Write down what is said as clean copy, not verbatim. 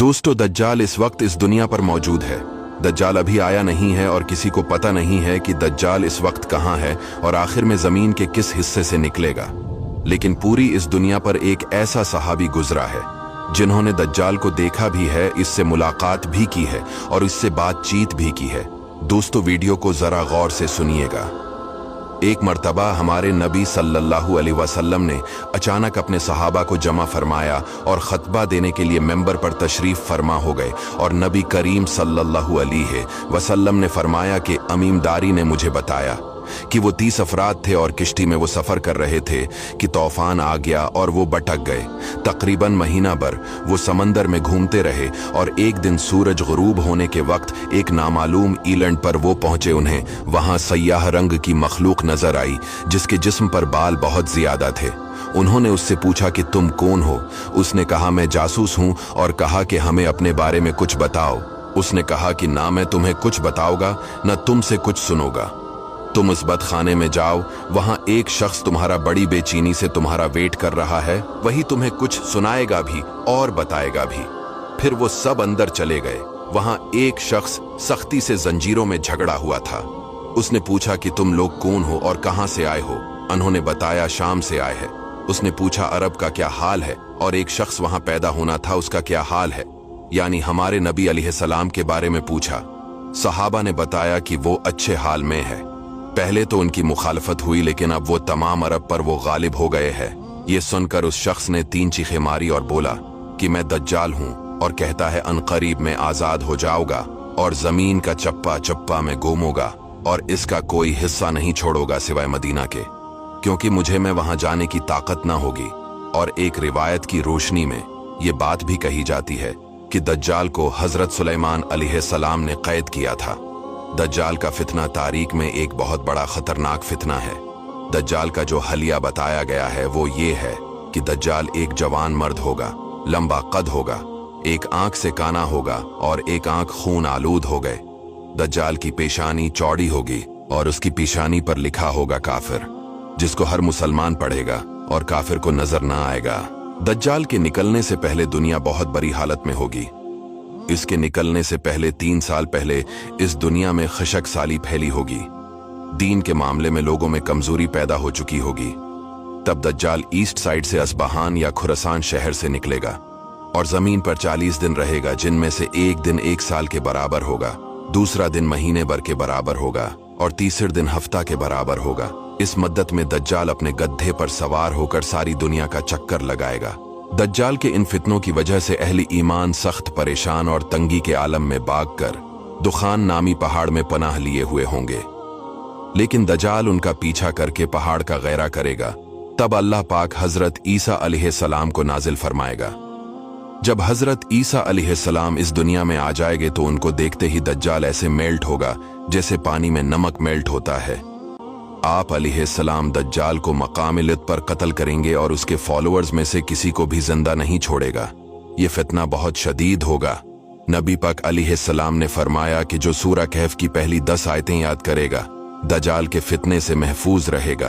दोस्तों, दज्जाल इस वक्त इस दुनिया पर मौजूद है। दज्जाल अभी आया नहीं है और किसी को पता नहीं है कि दज्जाल इस वक्त कहाँ है और आखिर में जमीन के किस हिस्से से निकलेगा। लेकिन पूरी इस दुनिया पर एक ऐसा सहाबी गुजरा है जिन्होंने दज्जाल को देखा भी है, इससे मुलाकात भी की है और इससे बातचीत भी की है। दोस्तों, वीडियो को जरा गौर से सुनिएगा। एक मर्तबा हमारे नबी सल्लल्लाहु अलैहि वसल्लम ने अचानक अपने सहाबा को जमा फरमाया और खतबा देने के लिए मेंबर पर तशरीफ फरमा हो गए और नबी करीम सल्लल्लाहु अलैहि वसल्लम ने फरमाया कि अमीमदारी ने मुझे बताया कि वो 30 अफराद थे और किश्ती में वो सफ़र कर रहे थे कि तूफान आ गया और वो भटक गए। तकरीबन महीना भर वो समंदर में घूमते रहे और एक दिन सूरज गुरूब होने के वक्त एक नामालूम ईलैंड पर वो पहुंचे। उन्हें वहां सयाह रंग की मखलूक नजर आई जिसके जिस्म पर बाल बहुत ज्यादा थे। उन्होंने उससे पूछा कि तुम कौन हो? उसने कहा, मैं जासूस हूं, और कहा कि हमें अपने बारे में कुछ बताओ। उसने कहा कि ना मैं तुम्हें कुछ बताऊंगा न तुमसे कुछ सुनूंगा। तुम उस बदखाने में जाओ, वहां एक शख्स तुम्हारा बड़ी बेचैनी से तुम्हारा वेट कर रहा है, वही तुम्हें कुछ सुनाएगा भी और बताएगा भी। फिर वो सब अंदर चले गए। वहां एक शख्स सख्ती से जंजीरों में झगड़ा हुआ था। उसने पूछा कि तुम लोग कौन हो और कहां से आए हो? उन्होंने बताया, शाम से आए हैं। उसने पूछा, अरब का क्या हाल है? और एक शख्स वहां पैदा होना था, उसका क्या हाल है? यानी हमारे नबी अलैहिस्सलाम के बारे में पूछा। सहाबा ने बताया कि वो अच्छे हाल में है। पहले तो उनकी मुखालफत हुई, लेकिन अब वो तमाम अरब पर वो गालिब हो गए हैं। ये सुनकर उस शख्स ने 3 चीखें मारी और बोला कि मैं दज्जाल हूं और कहता है अनकरीब में आजाद हो जाऊंगा और जमीन का चप्पा चप्पा में गुमूंगा और इसका कोई हिस्सा नहीं छोड़ूंगा सिवाय मदीना के, क्योंकि मुझे में वहां जाने की ताकत ना होगी। और एक रिवायत की रोशनी में ये बात भी कही जाती है कि दज्जाल को हजरत सुलेमान अलैहिस्सलाम ने कैद किया था। दज्जाल का फितना तारीख में एक बहुत बड़ा खतरनाक फितना है। दज्जाल का जो हलिया बताया गया है वो ये है कि दज्जाल एक जवान मर्द होगा, लंबा कद होगा, एक आंख से काना होगा और एक आंख खून आलूद हो गए। दज्जाल की पेशानी चौड़ी होगी और उसकी पेशानी पर लिखा होगा काफिर, जिसको हर मुसलमान पढ़ेगा और काफिर को नजर ना आएगा। दज्जाल के निकलने से पहले दुनिया बहुत बुरी हालत में होगी। इसके निकलने से पहले 3 साल पहले इस दुनिया में खशक साली फैली होगी। दीन के मामले में लोगों में कमजोरी पैदा हो चुकी होगी। तब दज्जाल ईस्ट साइड से अस्बहान या खुरासान शहर से निकलेगा और जमीन पर 40 दिन रहेगा, जिनमें से एक दिन 1 साल के बराबर होगा, दूसरा दिन महीने भर के बराबर होगा और तीसरे दिन हफ्ता के बराबर होगा। इस मद्दत में दज्जाल अपने गड्ढे पर सवार होकर सारी दुनिया का चक्कर लगाएगा। दज्जाल के इन फितनों की वजह से अहले ईमान सख्त परेशान और तंगी के आलम में भागकर दुखान नामी पहाड़ में पनाह लिए हुए होंगे। लेकिन दज्जाल उनका पीछा करके पहाड़ का गैरा करेगा। तब अल्लाह पाक हजरत ईसा अलैहिस्सलाम को नाजिल फरमाएगा। जब हजरत ईसा अलैहिस्सलाम इस दुनिया में आ जाएंगे तो उनको देखते ही दज्जाल ऐसे मेल्ट होगा जैसे पानी में नमक मेल्ट होता है। आप अलैहिस्सलाम दज्जाल को मकाम लित पर कत्ल करेंगे और उसके फॉलोअर्स में से किसी को भी जिंदा नहीं छोड़ेगा। ये फितना बहुत शदीद होगा। नबी पाक अलैहिस्सलाम ने फरमाया कि जो सूरह कहफ की पहली 10 आयतें याद करेगा दज्जाल के फितने से महफूज रहेगा।